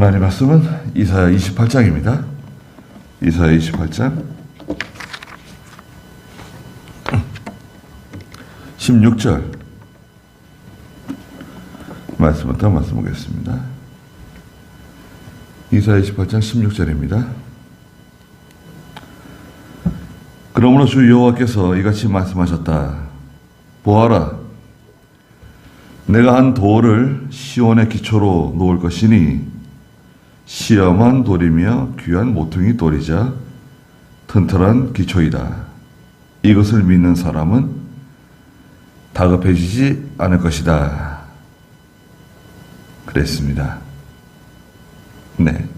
하나님 말씀은 이사야 28장입니다. 이사야 28장 16절 말씀부터 말씀 보겠습니다. 이사야 28장 16절입니다. 그러므로 주 여호와께서 이같이 말씀하셨다. 보아라, 내가 한 돌을 시온의 기초로 놓을 것이니 시험한 돌이며 귀한 모퉁이 돌이자 튼튼한 기초이다. 이것을 믿는 사람은 다급해지지 않을 것이다. 그랬습니다. 네.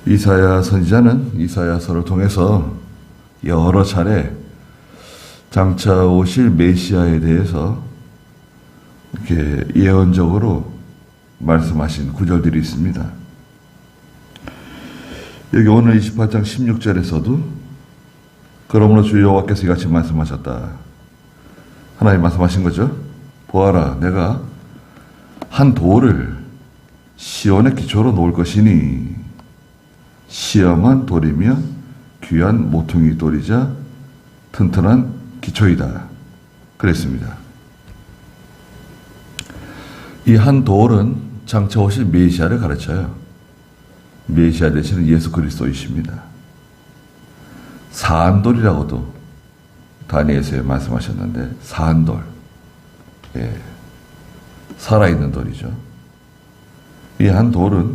이사야 선지자는 이사야서를 통해서 여러 차례 장차 오실 메시아에 대해서 이렇게 예언적으로 말씀하신 구절들이 있습니다. 여기 오늘 28장 16절에서도 그러므로 주 여호와께서 이같이 말씀하셨다. 하나님 말씀하신 거죠. 보아라, 내가 한 돌을 시온의 기초로 놓을 것이니 시험한 돌이며 귀한 모퉁이 돌이자 튼튼한 기초이다. 그랬습니다. 이 한 돌은 장차 오실 메시아를 가르쳐요. 메시아 되시는 예수 그리스도이십니다. 사한돌이라고도 다니엘서에 말씀하셨는데, 사한돌, 예, 살아있는 돌이죠. 이 한 돌은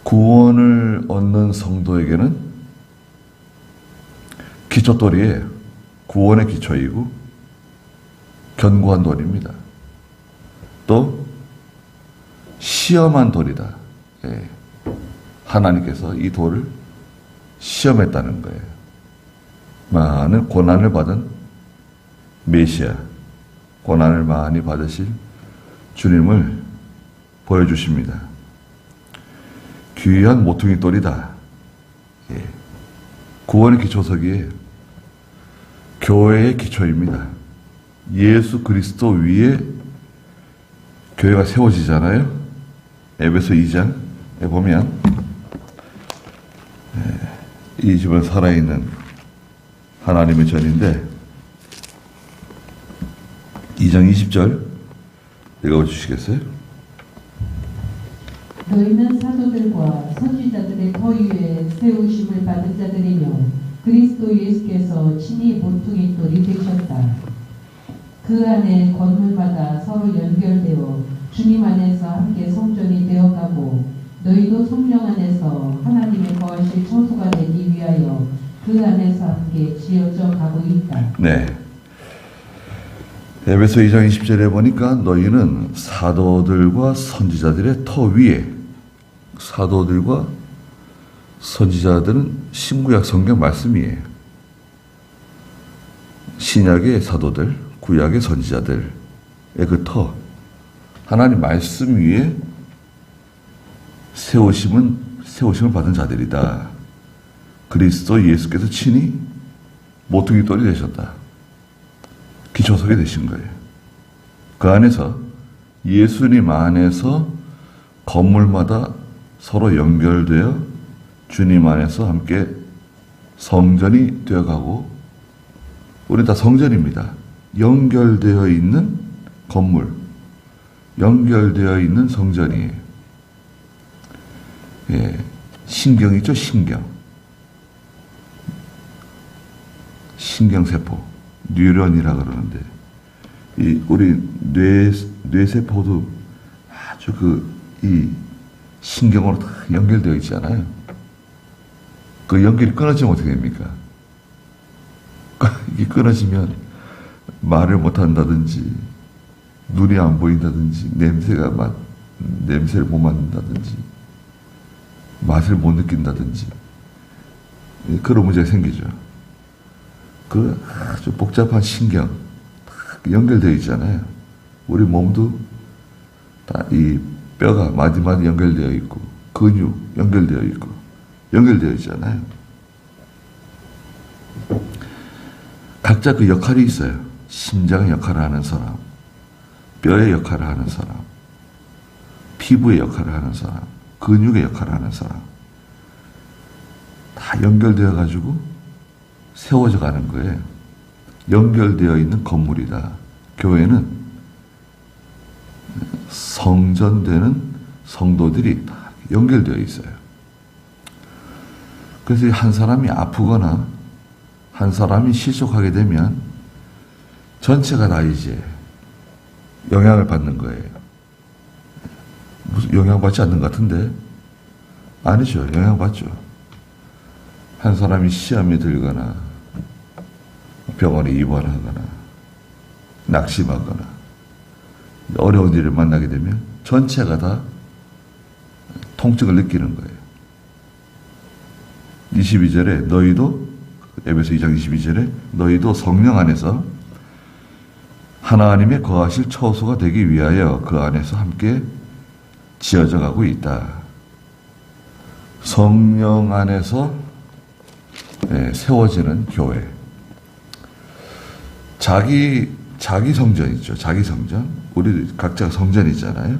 구원을 얻는 성도에게는 기초돌이에요. 구원의 기초이고 견고한 돌입니다. 또 시험한 돌이다. 예. 하나님께서 이 돌을 시험했다는 거예요. 많은 고난을 받은 메시아, 고난을 많이 받으실 주님을 보여주십니다. 귀한 모퉁이 돌이다. 예. 구원의 기초석이에요. 교회의 기초입니다. 예수 그리스도 위에 교회가 세워지잖아요. 에베소 2장에 보면 이 집은 살아있는 하나님의 전인데 2장 20절 읽어주시겠어요? 너희는 사도들과 선지자들의 터 위에 세우심을 받은 자들이며 그리스도 예수께서 친히 모퉁이 돌이 되셨다. 그 안에 건물마다 서로 연결되어 주님 안에서 함께 성전이 되어가고 너희도 성령 안에서 하나님의 거하실 처소가 되기 위하여 그 안에서 함께 지어져 가고 있다. 네. 에베소 2장 20절에 보니까 너희는 사도들과 선지자들의 터 위에, 사도들과 선지자들은 신구약 성경 말씀이에요. 신약의 사도들, 구약의 선지자들의 그 터, 하나님 말씀 위에 세우심을 받은 자들이다. 그리스도 예수께서 친히 모퉁이 돌이 되셨다. 기초석이 되신 거예요. 그 안에서 예수님 안에서 건물마다 서로 연결되어 주님 안에서 함께 성전이 되어가고, 우리 다 성전입니다. 연결되어 있는 건물, 연결되어 있는 성전이에요. 예, 신경이죠, 신경. 신경세포, 뉴런이라 그러는데, 우리 뇌세포도 아주 이 신경으로 다 연결되어 있잖아요. 그 연결이 끊어지면 어떻게 됩니까? 이게 끊어지면 말을 못 한다든지, 눈이 안 보인다든지, 냄새를 못 맡는다든지, 맛을 못 느낀다든지, 그런 문제가 생기죠. 그 아주 복잡한 신경, 연결되어 있잖아요. 우리 몸도 다 이 뼈가 마디마디 연결되어 있고, 근육 연결되어 있고, 연결되어 있잖아요. 각자 그 역할이 있어요. 심장의 역할을 하는 사람, 뼈의 역할을 하는 사람, 피부의 역할을 하는 사람, 근육의 역할을 하는 사람, 다 연결되어 가지고 세워져 가는 거예요. 연결되어 있는 건물이다. 교회는 성전되는 성도들이 다 연결되어 있어요. 그래서 한 사람이 아프거나 한 사람이 실족하게 되면 전체가 다 이제 영향을 받는 거예요. 무슨 영향받지 않는 것 같은데? 아니죠. 영향받죠. 한 사람이 시험에 들거나 병원에 입원하거나 낙심하거나 어려운 일을 만나게 되면 전체가 다 통증을 느끼는 거예요. 22절에 너희도, 에베소 2장 22절에 너희도 성령 안에서 하나님의 거하실 처소가 되기 위하여 그 안에서 함께 지어져 가고 있다. 성령 안에서 세워지는 교회. 자기 성전 있죠. 자기 성전. 우리 각자 성전 있잖아요.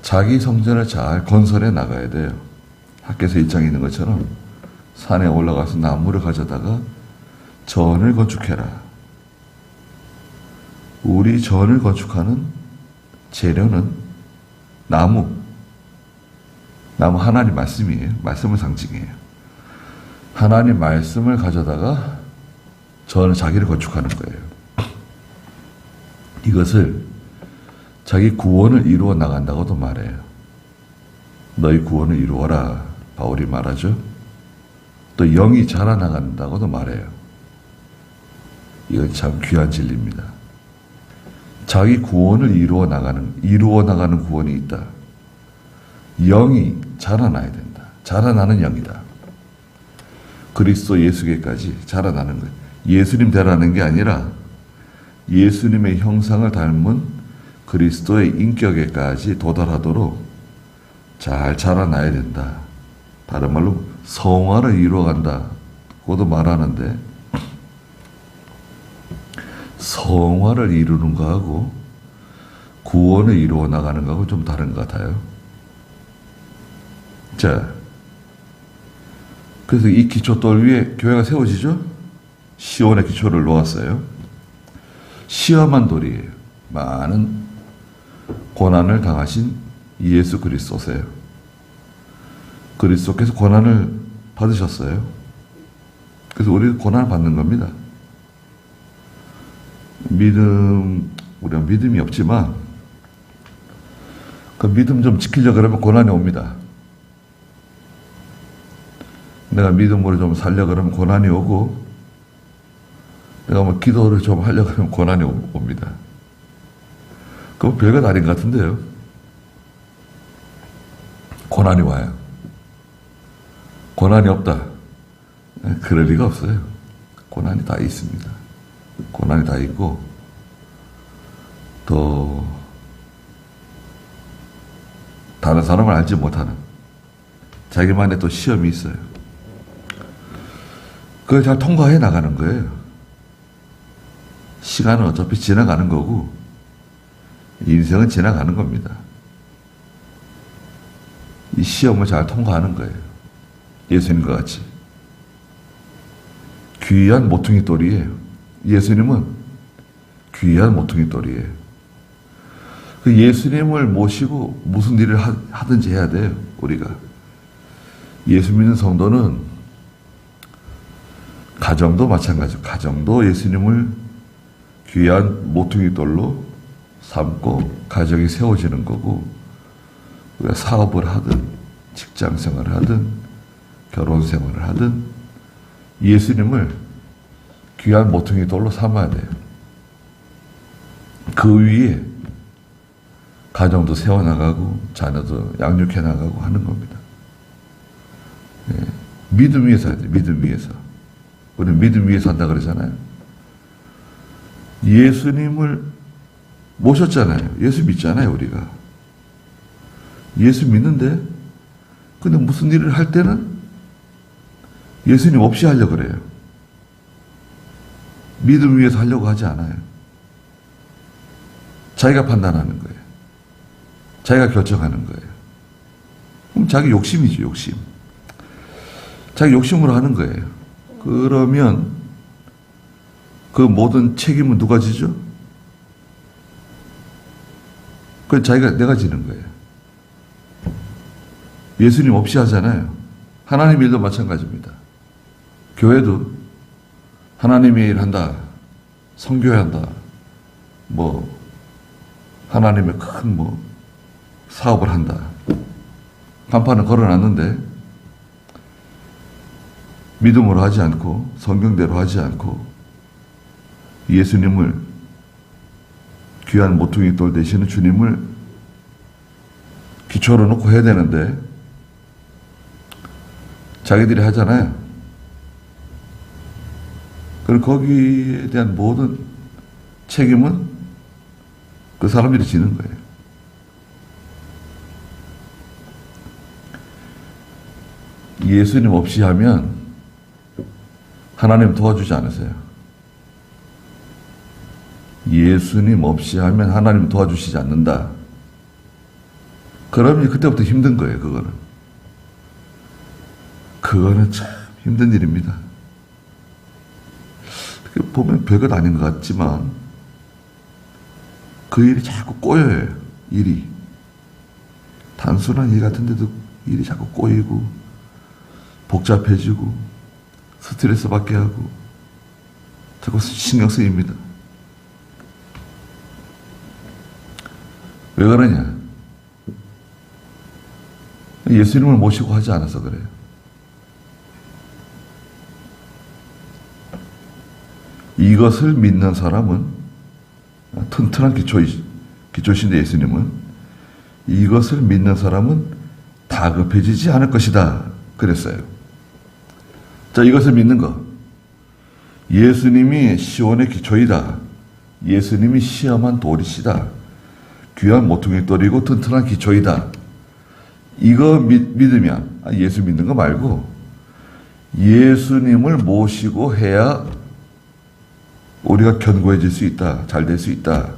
자기 성전을 잘 건설해 나가야 돼요. 학교에서 일장에 있는 것처럼 산에 올라가서 나무를 가져다가 전을 건축해라. 우리 전을 건축하는 재료는 나무 하나님 말씀이에요. 말씀을 상징해요. 하나님 말씀을 가져다가 전을 자기를 건축하는 거예요. 이것을 자기 구원을 이루어 나간다고도 말해요. 너희 구원을 이루어라. 바울이 말하죠. 또 영이 자라나간다고도 말해요. 이건 참 귀한 진리입니다. 자기 구원을 이루어 나가는 구원이 있다. 영이 자라나야 된다. 자라나는 영이다. 그리스도 예수께까지 자라나는 거예요. 예수님 되라는 게 아니라 예수님의 형상을 닮은 그리스도의 인격에까지 도달하도록 잘 자라나야 된다. 다른 말로 성화를 이루어간다고도 말하는데 성화를 이루는 거하고 구원을 이루어 나가는 거하고 좀 다른 것 같아요. 자, 그래서 이 기초돌 위에 교회가 세워지죠? 시온의 기초를 놓았어요. 시험한 돌이에요. 많은 고난을 당하신 예수 그리스도세요. 그리스도께서 고난을 받으셨어요. 그래서 우리가 고난을 받는 겁니다. 우리가 믿음이 없지만 그 믿음 좀 지키려고 그러면 고난이 옵니다. 내가 믿음으로 좀 살려고 그러면 고난이 오고 내가 뭐 기도를 좀 하려고 하면 고난이 옵니다. 그건 별것 아닌 것 같은데요. 고난이 와요. 고난이 없다. 그럴 리가 없어요. 고난이 다 있습니다. 고난이 다 있고 또 다른 사람을 알지 못하는 자기만의 또 시험이 있어요. 그걸 잘 통과해 나가는 거예요. 시간은 어차피 지나가는 거고 인생은 지나가는 겁니다. 이 시험을 잘 통과하는 거예요. 예수님과 같이. 귀한 모퉁이 돌이에요. 예수님은 귀한 모퉁이 돌이에요. 그 예수님을 모시고 무슨 일을 하든지 해야 돼요. 우리가. 예수 믿는 성도는 가정도 마찬가지고 가정도 예수님을 귀한 모퉁이 돌로 삼고 가정이 세워지는 거고 우리가 사업을 하든 직장 생활을 하든 결혼 생활을 하든 예수님을 귀한 모퉁이 돌로 삼아야 돼요. 그 위에 가정도 세워나가고 자녀도 양육해 나가고 하는 겁니다. 믿음 위에서 해야 돼요. 믿음 위에서. 우리는 믿음 위에서 한다 그러잖아요. 예수님을 모셨잖아요. 예수 믿잖아요, 우리가. 예수 믿는데, 근데 무슨 일을 할 때는 예수님 없이 하려고 그래요. 믿음 위에서 하려고 하지 않아요. 자기가 판단하는 거예요. 자기가 결정하는 거예요. 그럼 자기 욕심이죠, 욕심. 자기 욕심으로 하는 거예요. 그러면 그 모든 책임은 누가 지죠? 그건 내가 지는 거예요. 예수님 없이 하잖아요. 하나님 일도 마찬가지입니다. 교회도 하나님의 일 한다, 선교해야 한다, 하나님의 큰 사업을 한다. 간판을 걸어놨는데 믿음으로 하지 않고 성경대로 하지 않고 예수님을, 귀한 모퉁이 돌 되시는 주님을 기초로 놓고 해야 되는데 자기들이 하잖아요. 그럼 거기에 대한 모든 책임은 그 사람들이 지는 거예요. 예수님 없이 하면 하나님 도와주지 않으세요. 예수님 없이 하면 하나님 도와주시지 않는다. 그러면 그때부터 힘든 거예요, 그거는 참 힘든 일입니다. 보면 별것 아닌 것 같지만 그 일이 자꾸 꼬여요. 일이 단순한 일 같은데도 일이 자꾸 꼬이고 복잡해지고 스트레스 받게 하고 자꾸 신경 쓰입니다. 왜 그러냐? 예수님을 모시고 하지 않아서 그래요. 이것을 믿는 사람은, 튼튼한 기초신데 예수님은, 이것을 믿는 사람은 다급해지지 않을 것이다 그랬어요. 자, 이것을 믿는 것, 예수님이 시온의 기초이다, 예수님이 시험한 돌이시다, 귀한 모퉁이 돌이고 튼튼한 기초이다, 이거 믿으면, 예수 믿는 거 말고 예수님을 모시고 해야 우리가 견고해질 수 있다, 잘 될 수 있다,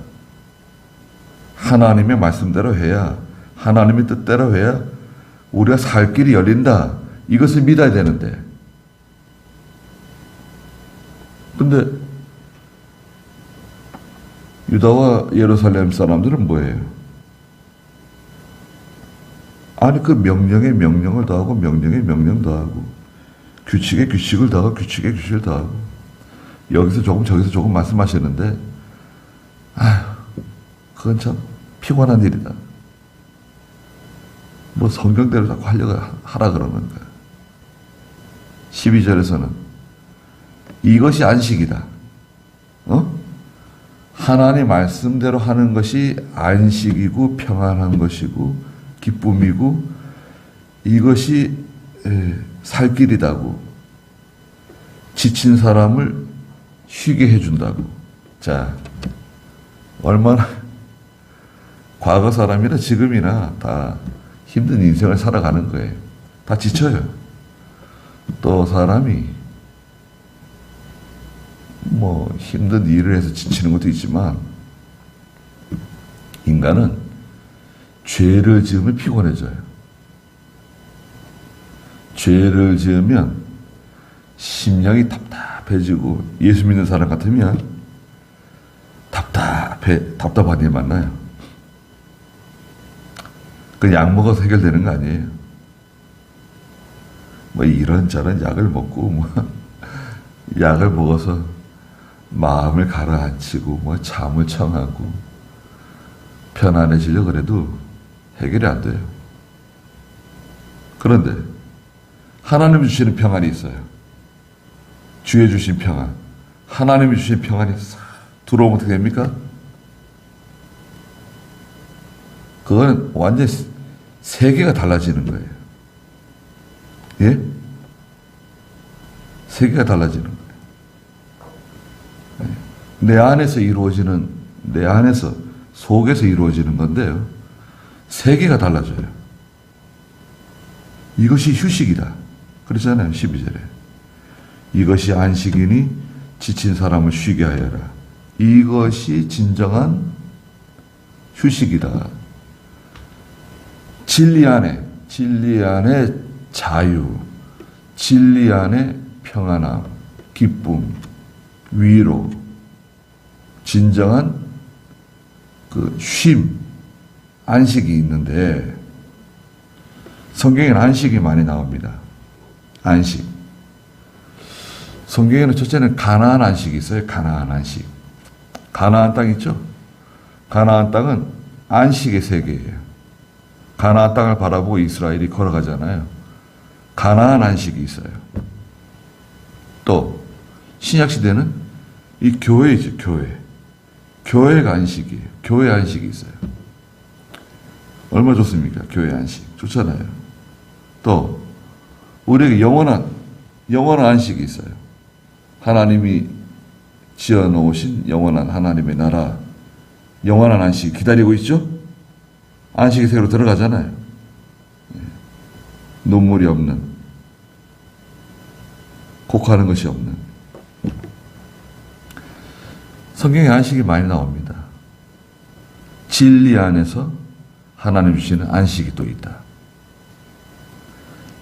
하나님의 말씀대로 해야, 하나님의 뜻대로 해야 우리가 살 길이 열린다, 이것을 믿어야 되는데, 근데 유다와 예루살렘 사람들은 뭐예요? 아니, 그 명령에 명령을 더하고 명령에 명령 더하고 규칙에 규칙을 더하고 규칙에 규칙을 더하고 여기서 조금 저기서 조금 말씀하시는데, 그건 참 피곤한 일이다. 성경대로 자꾸 하라 그러는 거야. 12절에서는 이것이 안식이다. 하나님 말씀대로 하는 것이 안식이고 평안한 것이고 기쁨이고 이것이 살 길이다고, 지친 사람을 쉬게 해준다고. 자, 얼마나 과거 사람이나 지금이나 다 힘든 인생을 살아가는 거예요. 다 지쳐요. 또 사람이 힘든 일을 해서 지치는 것도 있지만 인간은 죄를 지으면 피곤해져요. 죄를 지으면 심령이 답답해지고, 예수 믿는 사람 같으면 답답한 일 만나요. 그 약 먹어서 해결되는 거 아니에요. 이런저런 약을 먹고 약을 먹어서 마음을 가라앉히고 잠을 청하고 편안해지려고 그래도 해결이 안 돼요. 그런데 하나님이 주시는 평안이 있어요. 주에 주신 평안, 하나님이 주신 평안이 싹 들어오면 어떻게 됩니까? 그건 완전 세계가 달라지는 거예요. 예? 세계가 달라지는 거예요. 내 안에서 이루어지는, 내 안에서, 속에서 이루어지는 건데요, 세계가 달라져요. 이것이 휴식이다 그러잖아요, 12절에. 이것이 안식이니 지친 사람을 쉬게 하여라. 이것이 진정한 휴식이다. 진리 안에 자유, 진리 안에 평안함, 기쁨, 위로, 진정한 그 쉼, 안식이 있는데 성경에는 안식이 많이 나옵니다. 안식. 성경에는 첫째는 가나안 안식이 있어요. 가나안 안식. 가나안 땅 있죠? 가나안 땅은 안식의 세계예요. 가나안 땅을 바라보고 이스라엘이 걸어가잖아요. 가나안 안식이 있어요. 또 신약 시대는 이 교회이죠. 교회가 안식이에요. 교회 안식이 있어요. 얼마나 좋습니까? 교회 안식. 좋잖아요. 또 우리에게 영원한 안식이 있어요. 하나님이 지어놓으신 영원한 하나님의 나라, 영원한 안식 기다리고 있죠? 안식의 세계로 들어가잖아요. 눈물이 없는, 곡하는 것이 없는. 성경에 안식이 많이 나옵니다. 진리 안에서 하나님 주시는 안식이 또 있다.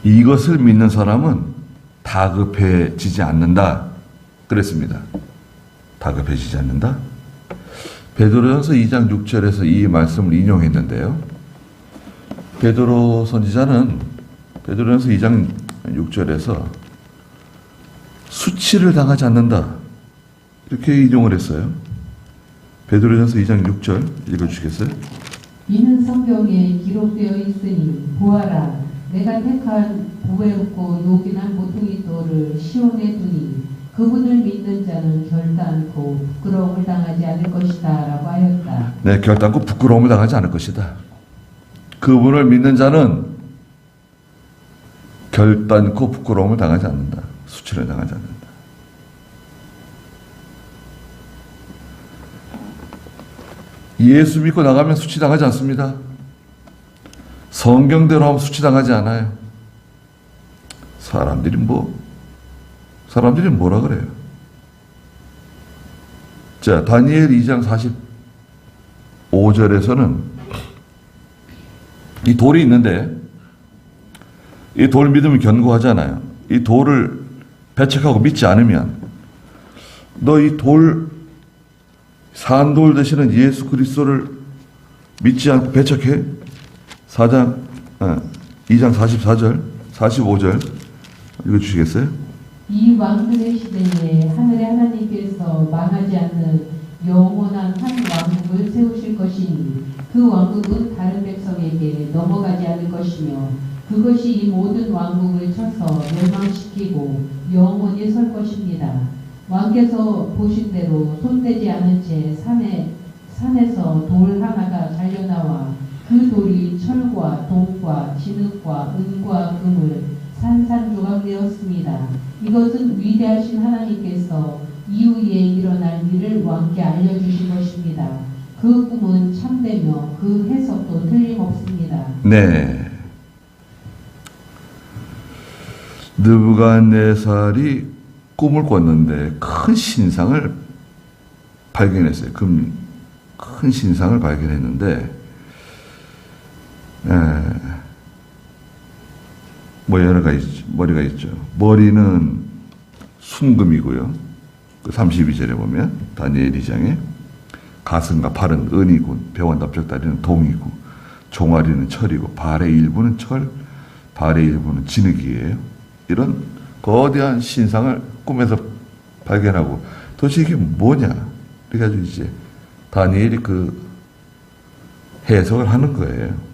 이것을 믿는 사람은 다급해지지 않는다. 그랬습니다. 다급해지지 않는다. 베드로전서 2장 6절에서 이 말씀을 인용했는데요. 베드로 선지자는 베드로전서 2장 6절에서 수치를 당하지 않는다. 이렇게 인용을 했어요. 베드로전서 2장 6절 읽어주시겠어요? 이는 성경에 기록되어 있으니 보아라 내가 택한 보배롭고 요긴한 모퉁이 돌을 시온에 두니 그분을 믿는 자는 결단코 부끄러움을 당하지 않을 것이다 라고 하였다. 네, 결단코 부끄러움을 당하지 않을 것이다. 그분을 믿는 자는 결단코 부끄러움을 당하지 않는다. 수치를 당하지 않는다. 예수 믿고 나가면 수치 당하지 않습니다. 성경대로 하면 수치 당하지 않아요. 사람들이 뭐라 그래요? 자, 다니엘 2장 45절에서는 이 돌이 있는데 이 돌 믿으면 견고하잖아요. 이 돌을 배척하고 믿지 않으면 너 이 산돌 되시는 예수 그리스도를 믿지 않고 배척해? 2장 44절, 45절 읽어주시겠어요? 이 왕들의 시대에 하늘의 하나님께서 망하지 않는 영원한 한 왕국을 세우실 것이니 그 왕국은 다른 백성에게 넘어가지 않을 것이며 그것이 이 모든 왕국을 쳐서 멸망시키고 영원히 설 것입니다. 왕께서 보신 대로 손대지 않은 채 산에서 돌 하나가 잘려나와 그 돌이 철과 동과 진흙과 은과 금을 산산조각되었습니다. 이것은 위대하신 하나님께서 이후에 일어날 일을 왕께 알려주신 것입니다. 그 꿈은 참되며 그 해석도 틀림없습니다. 네. 느부갓네살이 꿈을 꿨는데 큰 신상을 발견했어요. 큰 신상을 발견했는데 여러 가지 머리가 있죠. 머리는 순금이고요. 그 32절에 보면 다니엘 2장에 가슴과 팔은 은이고 배와 납작다리는 동이고 종아리는 철이고 발의 일부는 철, 발의 일부는 진흙이에요. 이런 거대한 신상을 꿈에서 발견하고 도대체 이게 뭐냐? 그래가지고 이제 다니엘이 그 해석을 하는 거예요.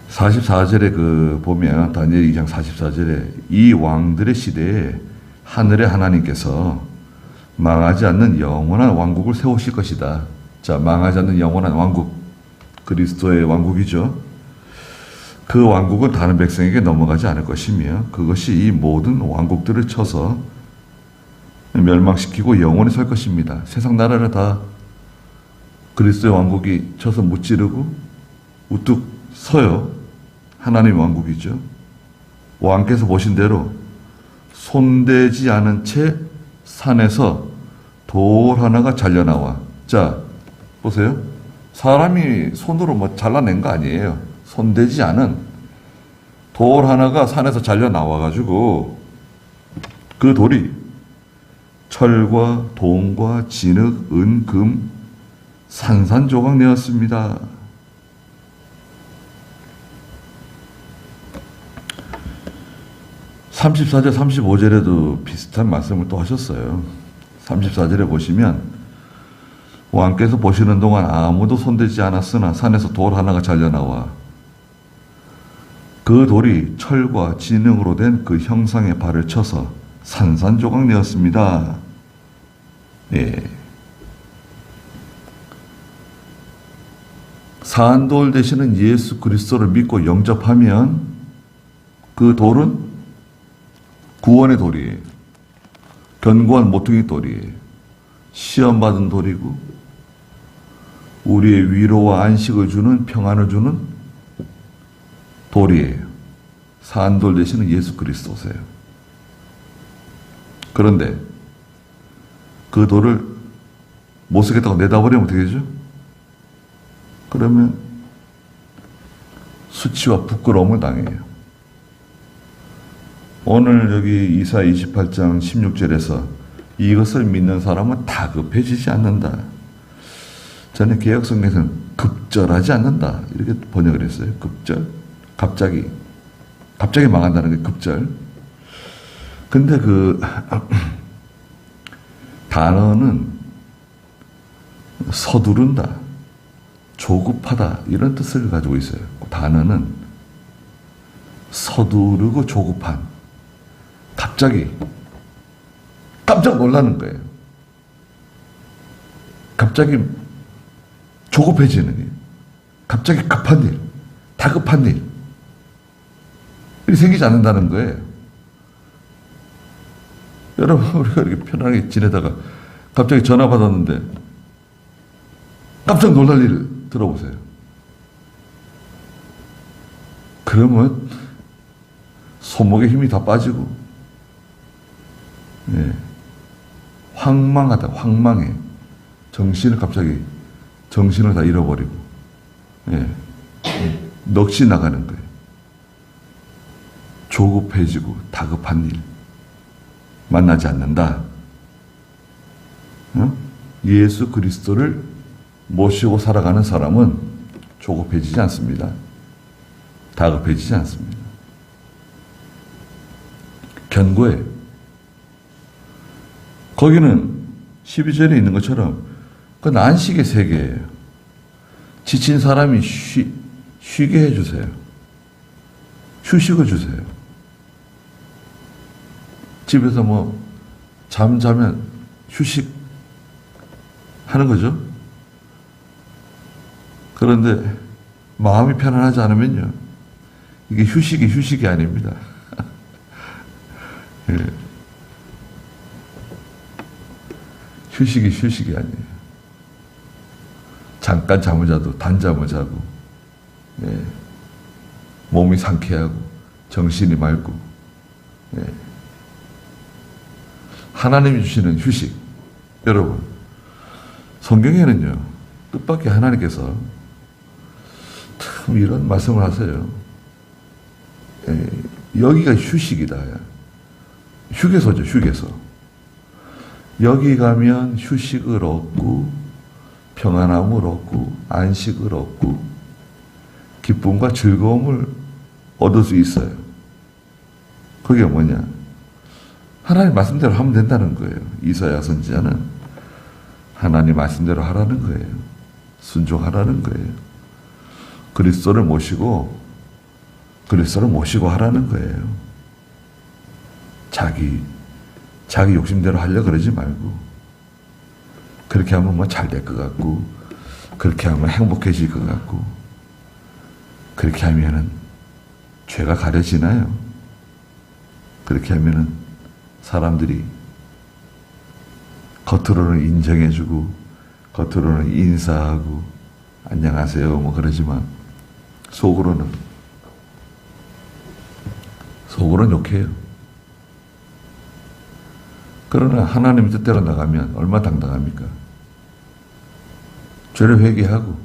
44절에 보면 다니엘 2장 44절에 이 왕들의 시대에 하늘의 하나님께서 망하지 않는 영원한 왕국을 세우실 것이다. 자, 망하지 않는 영원한 왕국, 그리스도의 왕국이죠. 그 왕국은 다른 백성에게 넘어가지 않을 것이며 그것이 이 모든 왕국들을 쳐서 멸망시키고 영원히 설 것입니다. 세상 나라를 다 그리스도의 왕국이 쳐서 무찌르고 우뚝 서요. 하나님의 왕국이죠. 왕께서 보신 대로 손대지 않은 채 산에서 돌 하나가 잘려나와. 자, 보세요. 사람이 손으로 뭐 잘라낸 거 아니에요. 손대지 않은 돌 하나가 산에서 잘려 나와가지고 그 돌이 철과 동과 진흙, 은, 금, 산산조각 내었습니다. (34절) (35절에도) 비슷한 말씀을 또 하셨어요. 34절에 보시면 왕께서 보시는 동안 아무도 손대지 않았으나 산에서 돌 하나가 잘려나와 그 돌이 철과 진흙으로 된 그 형상에 발을 쳐서 산산조각 내었습니다. 예. 산돌 되시는 예수 그리스도를 믿고 영접하면 그 돌은 구원의 돌이에요. 견고한 모퉁이 돌이에요. 시험받은 돌이고 우리의 위로와 안식을 주는, 평안을 주는 돌이에요. 산돌 되시는 예수 그리스도세요. 그런데 그 돌을 못 쓰겠다고 내다버리면 어떻게 되죠? 그러면 수치와 부끄러움을 당해요. 오늘 여기 이사 28장 16절에서 이것을 믿는 사람은 다급해지지 않는다. 저는 개혁성경에서는 급절하지 않는다. 이렇게 번역을 했어요. 급절. 갑자기 망한다는 게 급절. 근데 그 단어는 서두른다, 조급하다 이런 뜻을 가지고 있어요. 단어는 서두르고 조급한, 갑자기 깜짝 놀라는 거예요. 갑자기 조급해지는 일, 갑자기 급한 일, 다급한 일, 일이 생기지 않는다는 거예요. 여러분, 우리가 이렇게 편하게 지내다가 갑자기 전화 받았는데 깜짝 놀랄 일 들어보세요. 그러면 손목에 힘이 다 빠지고, 예, 황망해. 정신을 다 잃어버리고, 예, 넋이 나가는 거예요. 조급해지고 다급한 일 만나지 않는다. 예수 그리스도를 모시고 살아가는 사람은 조급해지지 않습니다. 다급해지지 않습니다. 견고해. 거기는 12절에 있는 것처럼 그건 안식의 세계예요. 지친 사람이 쉬게 해주세요. 휴식을 주세요. 집에서 뭐 잠자면 휴식 하는 거죠. 그런데 마음이 편안하지 않으면요, 이게 휴식이 아닙니다. 예. 휴식이 아니에요. 잠깐 잠을 자도 단잠을 자고, 예, 몸이 상쾌하고 정신이 맑고, 예. 하나님이 주시는 휴식. 여러분, 성경에는요, 뜻밖의 하나님께서 참 이런 말씀을 하세요. 예, 여기가 휴식이다. 휴게소죠, 휴게소. 여기 가면 휴식을 얻고 평안함을 얻고 안식을 얻고 기쁨과 즐거움을 얻을 수 있어요. 그게 뭐냐? 하나님 말씀대로 하면 된다는 거예요. 이사야 선지자는 하나님 말씀대로 하라는 거예요. 순종하라는 거예요. 그리스도를 모시고 하라는 거예요. 자기 욕심대로 하려고 그러지 말고, 그렇게 하면 뭐 잘 될 것 같고, 그렇게 하면 행복해질 것 같고, 그렇게 하면은 죄가 가려지나요? 그렇게 하면은 사람들이 겉으로는 인정해주고, 겉으로는 인사하고, 안녕하세요 뭐 그러지만 속으로는 욕해요. 그러나 하나님 뜻대로 나가면 얼마나 당당합니까? 죄를 회개하고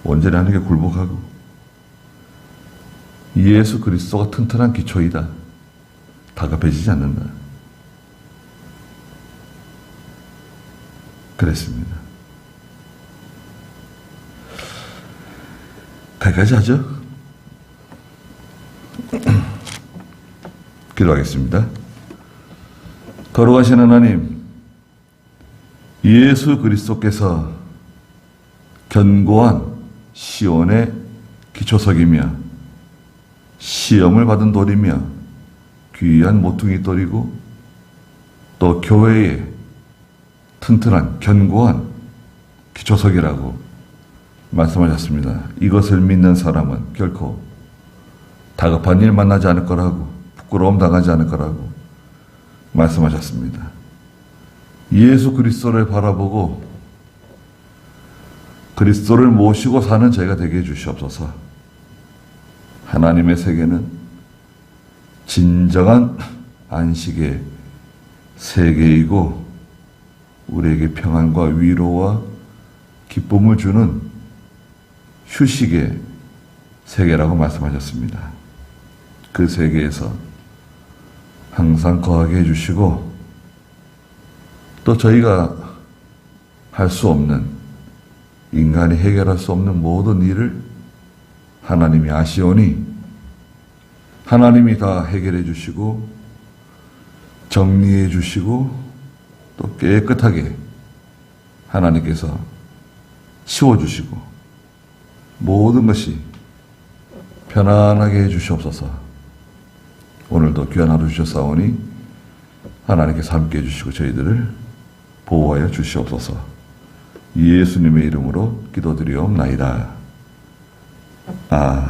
온전히 하나님께 굴복하고 예수 그리스도가 튼튼한 기초이다. 다급해지지 않는다. 그랬습니다. 거기까지 하죠. 기도하겠습니다. 거룩하신 하나님, 예수 그리스도께서 견고한 시온의 기초석이며 시험을 받은 돌이며 귀한 모퉁이 돌이고 또 교회의 튼튼한 견고한 기초석이라고 말씀하셨습니다. 이것을 믿는 사람은 결코 다급한 일 만나지 않을 거라고, 부끄러움 당하지 않을 거라고 말씀하셨습니다. 예수 그리스도를 바라보고 그리스도를 모시고 사는 저희가 되게 해주시옵소서. 하나님의 세계는 진정한 안식의 세계이고 우리에게 평안과 위로와 기쁨을 주는 휴식의 세계라고 말씀하셨습니다. 그 세계에서 항상 거하게 해주시고 또 저희가 할 수 없는, 인간이 해결할 수 없는 모든 일을 하나님이 아시오니 하나님이 다 해결해 주시고 정리해 주시고 또 깨끗하게 하나님께서 치워주시고 모든 것이 편안하게 해주시옵소서. 오늘도 귀한 하루 주셨사오니 하나님께서 함께 해주시고 저희들을 보호하여 주시옵소서. 예수님의 이름으로 기도드리옵나이다. 아멘.